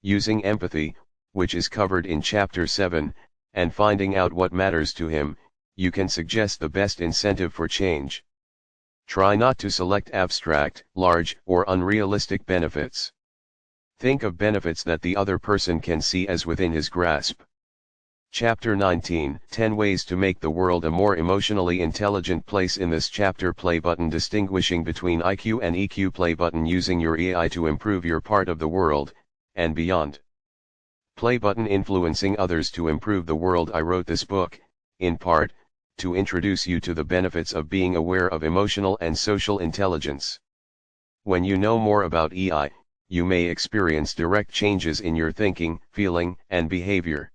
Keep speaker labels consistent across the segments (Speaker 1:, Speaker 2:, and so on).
Speaker 1: using empathy, which is covered in Chapter 7, and finding out what matters to him, you can suggest the best incentive for change. Try not to select abstract, large, or unrealistic benefits. Think of benefits that the other person can see as within his grasp. Chapter 19, 10 Ways to Make the World a More Emotionally Intelligent Place. In this chapter, play button distinguishing between IQ and EQ. Play button using your AI to improve your part of the world, and beyond. Play button influencing others to improve the world. I wrote this book, in part, to introduce you to the benefits of being aware of emotional and social intelligence. When you know more about EI, you may experience direct changes in your thinking, feeling, and behavior.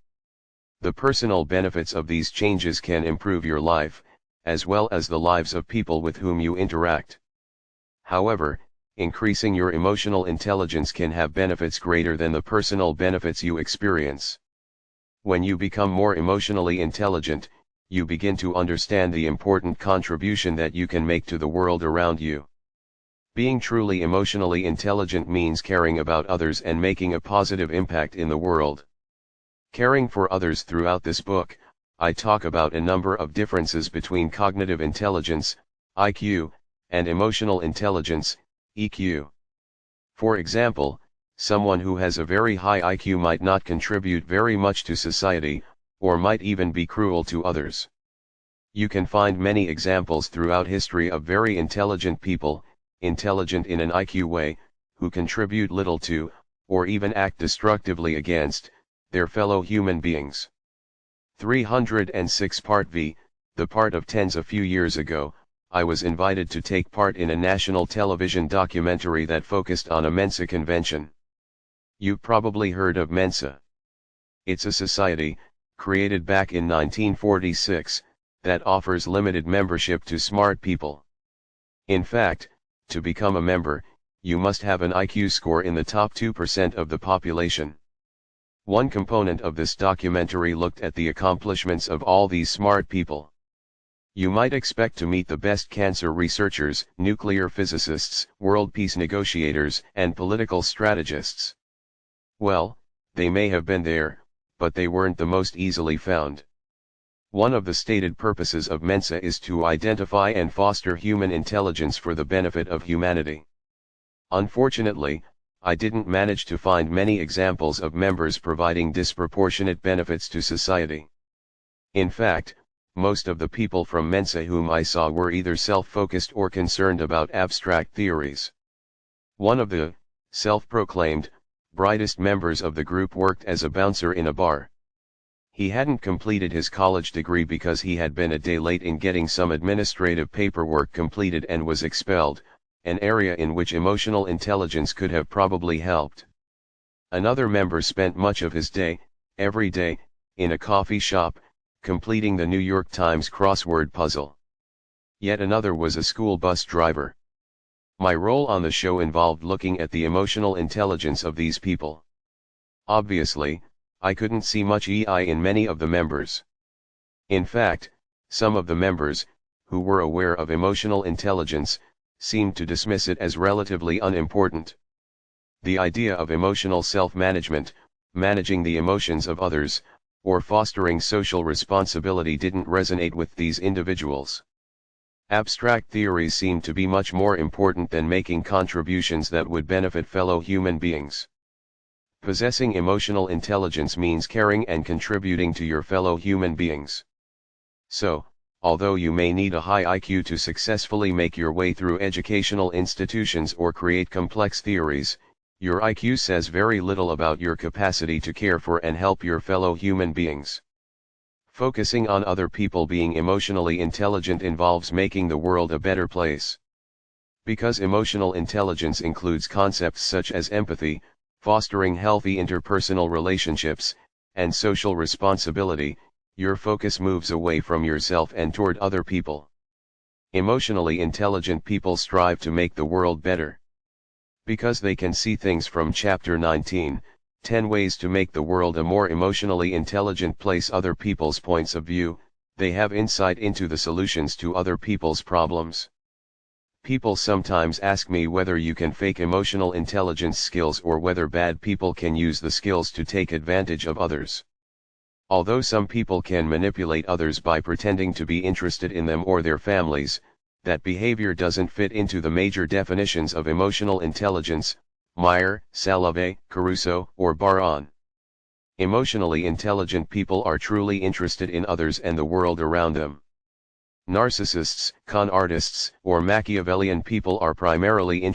Speaker 1: The personal benefits of these changes can improve your life, as well as the lives of people with whom you interact. However, increasing your emotional intelligence can have benefits greater than the personal benefits you experience. When you become more emotionally intelligent, you begin to understand the important contribution that you can make to the world around you. Being truly emotionally intelligent means caring about others and making a positive impact in the world. Caring for others. Throughout this book, I talk about a number of differences between cognitive intelligence, IQ, and emotional intelligence, EQ. For example, someone who has a very high IQ might not contribute very much to society, or might even be cruel to others. You can find many examples throughout history of very intelligent people, intelligent in an IQ way, who contribute little to, or even act destructively against, their fellow human beings. 306 Part V, the part of tens. A few years ago, I was invited to take part in a national television documentary that focused on a Mensa convention. You've probably heard of Mensa. It's a society, created back in 1946, that offers limited membership to smart people. In fact, to become a member, you must have an IQ score in the top 2% of the population. One component of this documentary looked at the accomplishments of all these smart people. You might expect to meet the best cancer researchers, nuclear physicists, world peace negotiators, and political strategists. Well, they may have been there, but they weren't the most easily found. One of the stated purposes of Mensa is to identify and foster human intelligence for the benefit of humanity. Unfortunately, I didn't manage to find many examples of members providing disproportionate benefits to society. In fact, most of the people from Mensa whom I saw were either self-focused or concerned about abstract theories. One of the self-proclaimed brightest members of the group worked as a bouncer in a bar. He hadn't completed his college degree because he had been a day late in getting some administrative paperwork completed and was expelled, an area in which emotional intelligence could have probably helped. Another member spent much of his day, every day, in a coffee shop, completing the New York Times crossword puzzle. Yet another was a school bus driver. My role on the show involved looking at the emotional intelligence of these people. Obviously, I couldn't see much EI in many of the members. In fact, some of the members, who were aware of emotional intelligence, seemed to dismiss it as relatively unimportant. The idea of emotional self-management, managing the emotions of others, or fostering social responsibility didn't resonate with these individuals. Abstract theories seemed to be much more important than making contributions that would benefit fellow human beings. Possessing emotional intelligence means caring and contributing to your fellow human beings. So, although you may need a high IQ to successfully make your way through educational institutions or create complex theories, your IQ says very little about your capacity to care for and help your fellow human beings. Focusing on other people being emotionally intelligent involves making the world a better place. Because emotional intelligence includes concepts such as empathy, fostering healthy interpersonal relationships, and social responsibility, your focus moves away from yourself and toward other people. Emotionally intelligent people strive to make the world better. Because they can see things from Chapter 19, 10 Ways to Make the World a More Emotionally Intelligent Place. Other people's points of view, they have insight into the solutions to other people's problems. People sometimes ask me whether you can fake emotional intelligence skills or whether bad people can use the skills to take advantage of others. Although some people can manipulate others by pretending to be interested in them or their families, that behavior doesn't fit into the major definitions of emotional intelligence, Meyer, Salovey, Caruso, or Baron. Emotionally intelligent people are truly interested in others and the world around them. Narcissists, con artists, or Machiavellian people are primarily interested